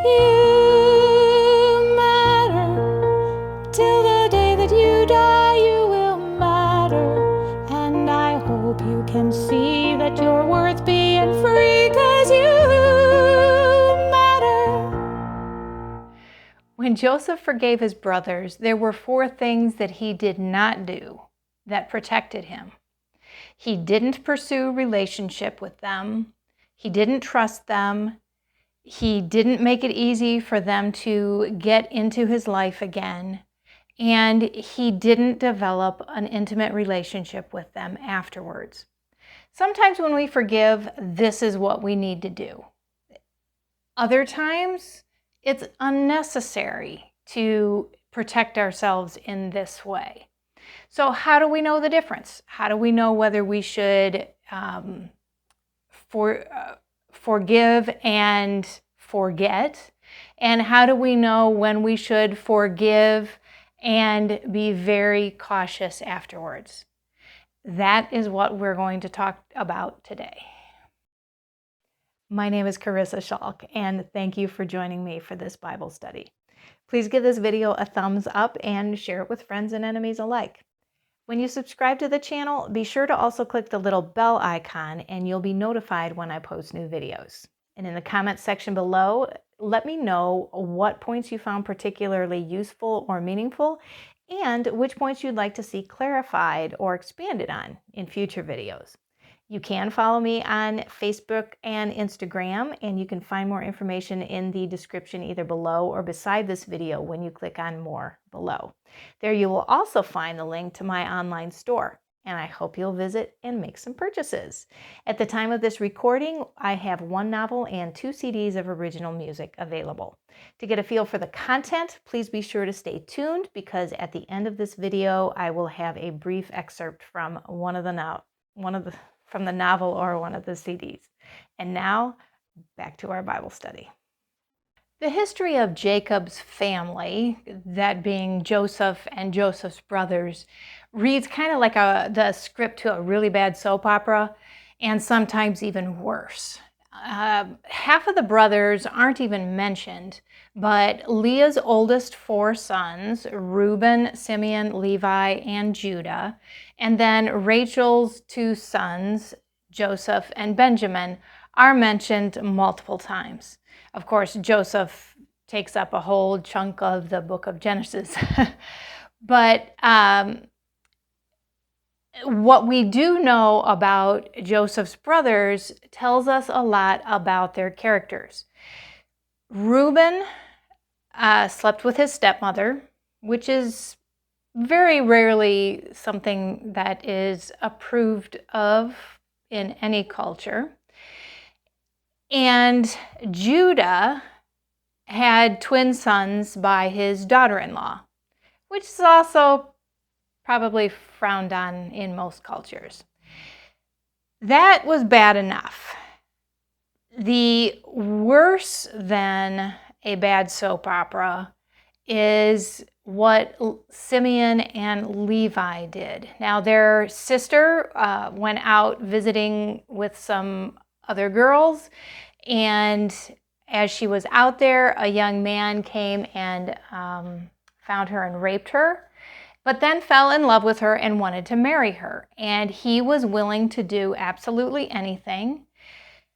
You matter. Till the day that you die, you will matter. And I hope you can see that you're worth being free, 'cause you matter. When Joseph forgave his brothers, there were 4 things that he did not do that protected him. He didn't pursue relationship with them. He didn't trust them. He didn't make it easy for them to get into his life again. And he didn't develop an intimate relationship with them afterwards. Sometimes when we forgive, this is what we need to do. Other times, it's unnecessary to protect ourselves in this way. So how do we know the difference? How do we know whether we should forgive and forget? And how do we know when we should forgive and be very cautious afterwards? That is what we're going to talk about today. My name is Carissa Schalk, and thank you for joining me for this Bible study. Please give this video a thumbs up and share it with friends and enemies alike. When you subscribe to the channel, be sure to also click the little bell icon and you'll be notified when I post new videos. And in the comments section below, let me know what points you found particularly useful or meaningful and which points you'd like to see clarified or expanded on in future videos. You can follow me on Facebook and Instagram, and you can find more information in the description either below or beside this video when you click on more below. There you will also find the link to my online store, and I hope you'll visit and make some purchases. At the time of this recording, I have 1 novel and 2 CDs of original music available. To get a feel for the content, please be sure to stay tuned, because at the end of this video, I will have a brief excerpt from from the novel or one of the CDs. And now, back to our Bible study. The history of Jacob's family, that being Joseph and Joseph's brothers, reads kind of like the script to a really bad soap opera, and sometimes even worse. Half of the brothers aren't even mentioned, but Leah's oldest 4 sons, Reuben, Simeon, Levi, and Judah, and then Rachel's 2 sons, Joseph and Benjamin, are mentioned multiple times. Of course, Joseph takes up a whole chunk of the book of Genesis. But what we do know about Joseph's brothers tells us a lot about their characters. Reuben slept with his stepmother, which is very rarely something that is approved of in any culture. And Judah had twin sons by his daughter-in-law, which is also probably frowned on in most cultures. That was bad enough. The worse than a bad soap opera is what Simeon and Levi did. Now, their sister went out visiting with some other girls, and as she was out there, a young man came and found her and raped her, but then fell in love with her and wanted to marry her. And he was willing to do absolutely anything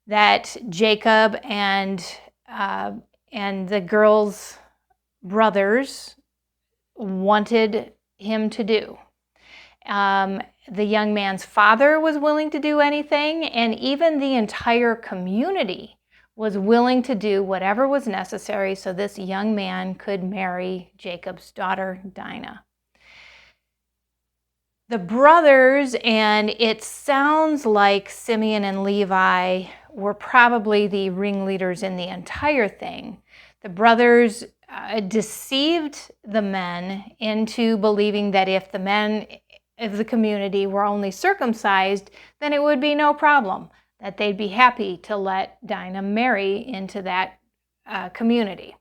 that Jacob and the girl's brothers wanted him to do. The young man's father was willing to do anything, and even the entire community was willing to do whatever was necessary so this young man could marry Jacob's daughter, Dinah. The brothers, and it sounds like Simeon and Levi were probably the ringleaders in the entire thing. The brothers deceived the men into believing that if the men of the community were only circumcised, then it would be no problem, that they'd be happy to let Dinah marry into that community.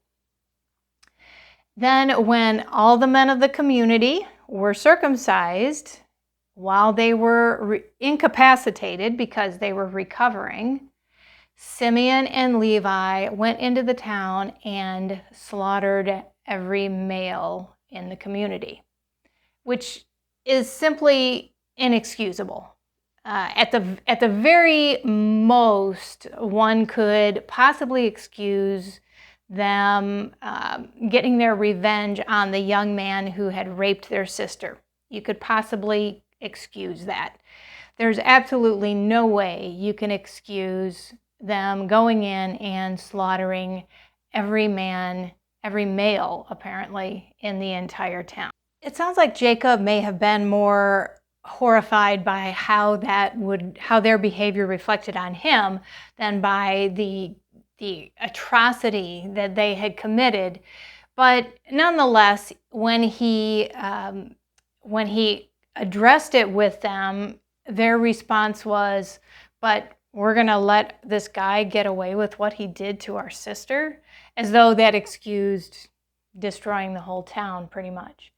Then when all the men of the community were circumcised, while they were incapacitated because they were recovering, Simeon and Levi went into the town and slaughtered every male in the community, which is simply inexcusable. At the very most, one could possibly excuse them getting their revenge on the young man who had raped their sister. You could possibly excuse that. There's absolutely no way you can excuse them going in and slaughtering every man, every male, apparently, in the entire town. It sounds like Jacob may have been more horrified by how their behavior reflected on him than by the atrocity that they had committed. But nonetheless, when he addressed it with them, their response was, "But we're going to let this guy get away with what he did to our sister," as though that excused destroying the whole town, pretty much.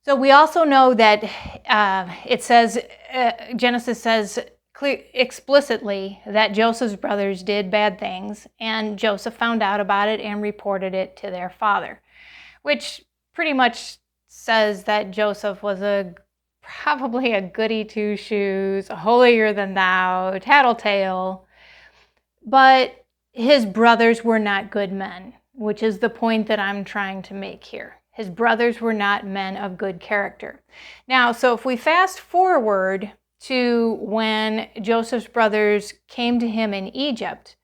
So we also know that it says, Genesis says explicitly that Joseph's brothers did bad things, and Joseph found out about it and reported it to their father, which pretty much says that Joseph was probably a goody two-shoes, a holier-than-thou, tattletale, but his brothers were not good men, which is the point that I'm trying to make here. His brothers were not men of good character. Now, so if we fast forward to when Joseph's brothers came to him in Egypt,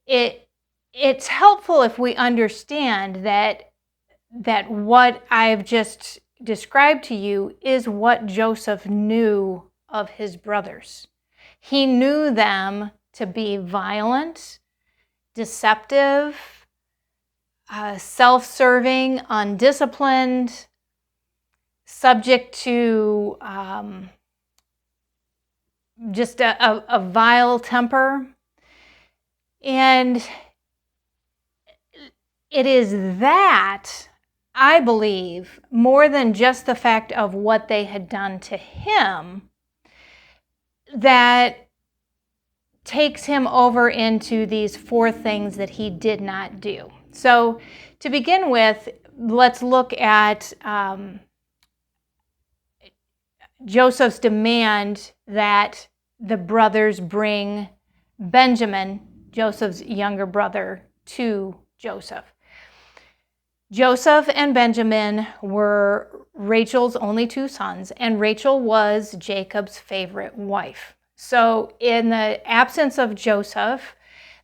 it's helpful if we understand that what I've just described to you is what Joseph knew of his brothers. He knew them to be violent, deceptive, self-serving, undisciplined, subject to just a vile temper. And it is that, I believe, more than just the fact of what they had done to him, that takes him over into these 4 things that he did not do. So to begin with, let's look at Joseph's demand that the brothers bring Benjamin, Joseph's younger brother, to Joseph. Joseph and Benjamin were Rachel's only 2 sons, and Rachel was Jacob's favorite wife. So in the absence of Joseph,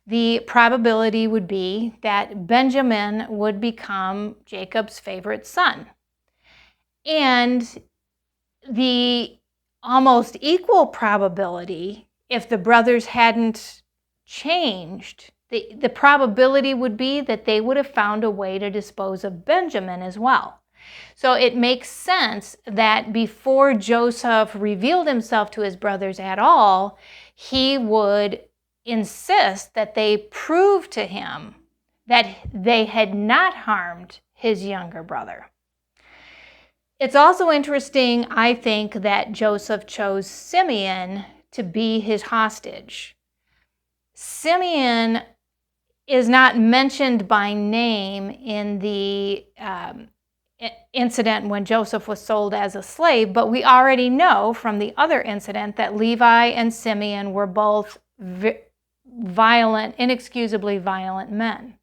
the probability would be that Benjamin would become Jacob's favorite son. And the almost equal probability, if the brothers hadn't changed, the probability would be that they would have found a way to dispose of Benjamin as well. So it makes sense that before Joseph revealed himself to his brothers at all, he would insist that they prove to him that they had not harmed his younger brother. It's also interesting, I think, that Joseph chose Simeon to be his hostage. Simeon is not mentioned by name in the incident when Joseph was sold as a slave, but we already know from the other incident that Levi and Simeon were both violent, inexcusably violent men.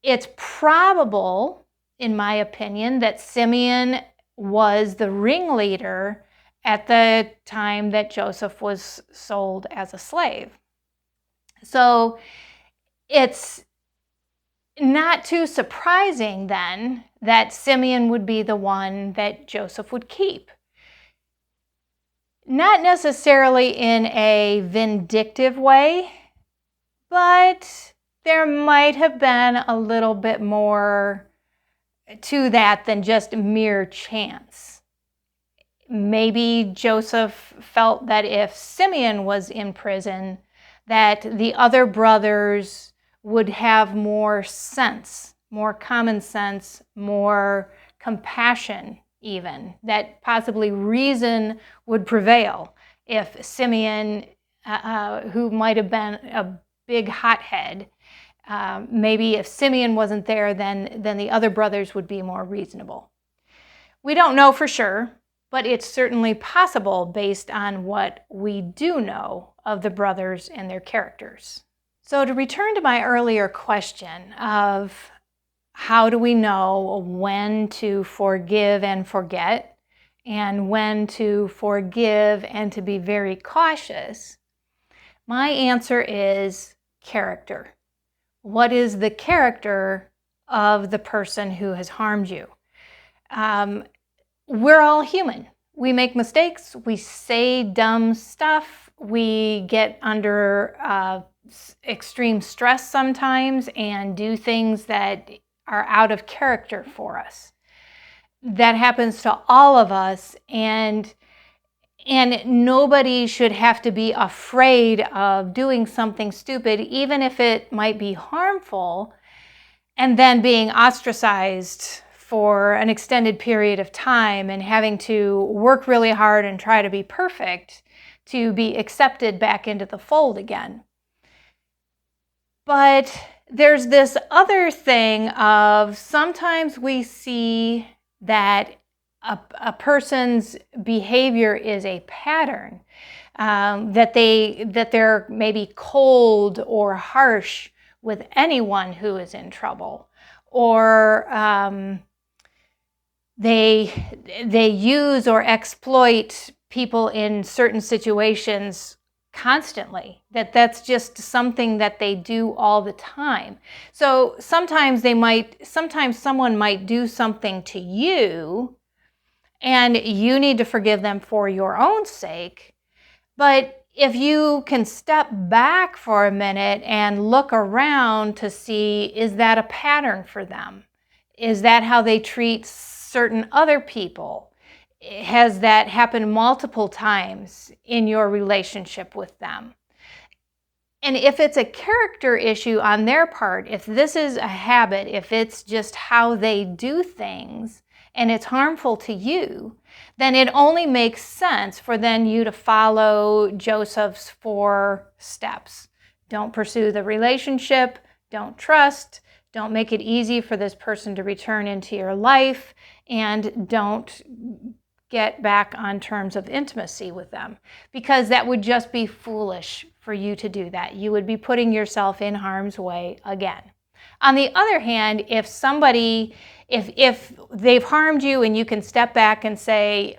It's probable, in my opinion, that Simeon was the ringleader at the time that Joseph was sold as a slave. So it's not too surprising then that Simeon would be the one that Joseph would keep. Not necessarily in a vindictive way, but there might have been a little bit more to that than just mere chance. Maybe Joseph felt that if Simeon was in prison, that the other brothers would have more sense, more common sense, more compassion even, that possibly reason would prevail if Simeon who might have been a big hothead. Maybe if Simeon wasn't there, then the other brothers would be more reasonable. We don't know for sure, but it's certainly possible based on what we do know of the brothers and their characters. So to return to my earlier question of how do we know when to forgive and forget, and when to forgive and to be very cautious, my answer is character. What is the character of the person who has harmed you? We're all human. We make mistakes. We say dumb stuff. We get under extreme stress sometimes and do things that are out of character for us. That happens to all of us, and nobody should have to be afraid of doing something stupid, even if it might be harmful, and then being ostracized for an extended period of time and having to work really hard and try to be perfect to be accepted back into the fold again. But there's this other thing of sometimes we see that a person's behavior is a pattern, that they're maybe cold or harsh with anyone who is in trouble, or they use or exploit people in certain situations constantly, that's just something that they do all the time. So sometimes someone might do something to you and you need to forgive them for your own sake. But if you can step back for a minute and look around to see, is that a pattern for them? Is that how they treat certain other people? Has that happened multiple times in your relationship with them? And if it's a character issue on their part, if this is a habit, if it's just how they do things and it's harmful to you, then it only makes sense for then you to follow Joseph's 4 steps. Don't pursue the relationship, don't trust, don't make it easy for this person to return into your life, and don't get back on terms of intimacy with them, because that would just be foolish for you to do that. You would be putting yourself in harm's way again. On the other hand, if they've harmed you and you can step back and say,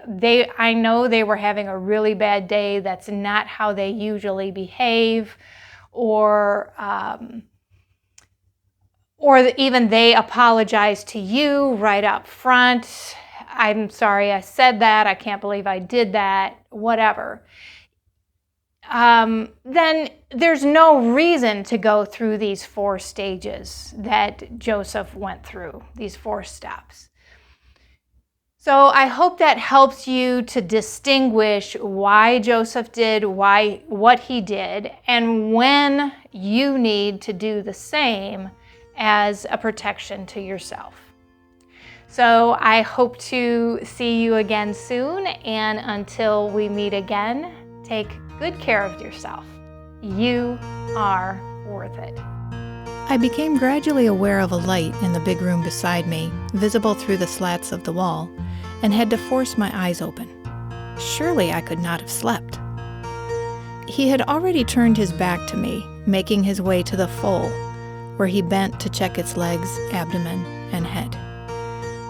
I know they were having a really bad day, that's not how they usually behave, or even they apologize to you right up front. I'm sorry I said that, I can't believe I did that, whatever. Then there's no reason to go through these 4 stages that Joseph went through, these 4 steps. So I hope that helps you to distinguish why Joseph did what he did, and when you need to do the same as a protection to yourself. So I hope to see you again soon, and until we meet again, take good care of yourself. You are worth it. I became gradually aware of a light in the big room beside me, visible through the slats of the wall, and had to force my eyes open. Surely I could not have slept. He had already turned his back to me, making his way to the foal, where he bent to check its legs, abdomen, and head.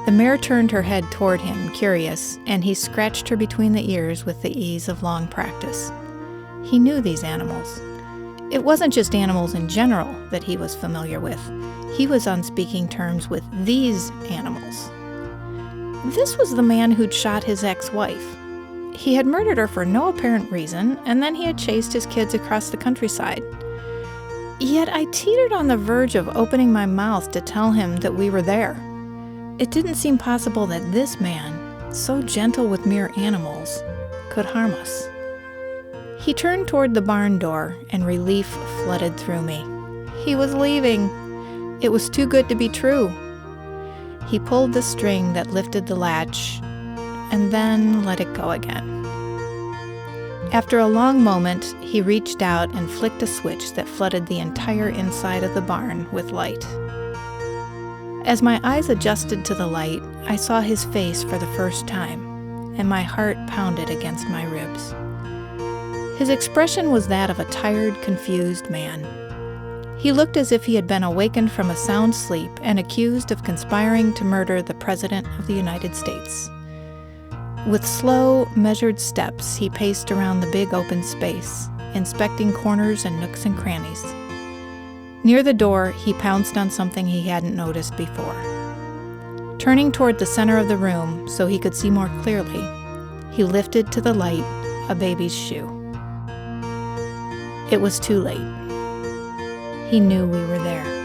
The mare turned her head toward him, curious, and he scratched her between the ears with the ease of long practice. He knew these animals. It wasn't just animals in general that he was familiar with. He was on speaking terms with these animals. This was the man who'd shot his ex-wife. He had murdered her for no apparent reason, and then he had chased his kids across the countryside. Yet I teetered on the verge of opening my mouth to tell him that we were there. It didn't seem possible that this man, so gentle with mere animals, could harm us. He turned toward the barn door, and relief flooded through me. He was leaving. It was too good to be true. He pulled the string that lifted the latch, and then let it go again. After a long moment, he reached out and flicked a switch that flooded the entire inside of the barn with light. As my eyes adjusted to the light, I saw his face for the first time, and my heart pounded against my ribs. His expression was that of a tired, confused man. He looked as if he had been awakened from a sound sleep and accused of conspiring to murder the President of the United States. With slow, measured steps, he paced around the big open space, inspecting corners and nooks and crannies. Near the door, he pounced on something he hadn't noticed before. Turning toward the center of the room so he could see more clearly, he lifted to the light a baby's shoe. It was too late. He knew we were there.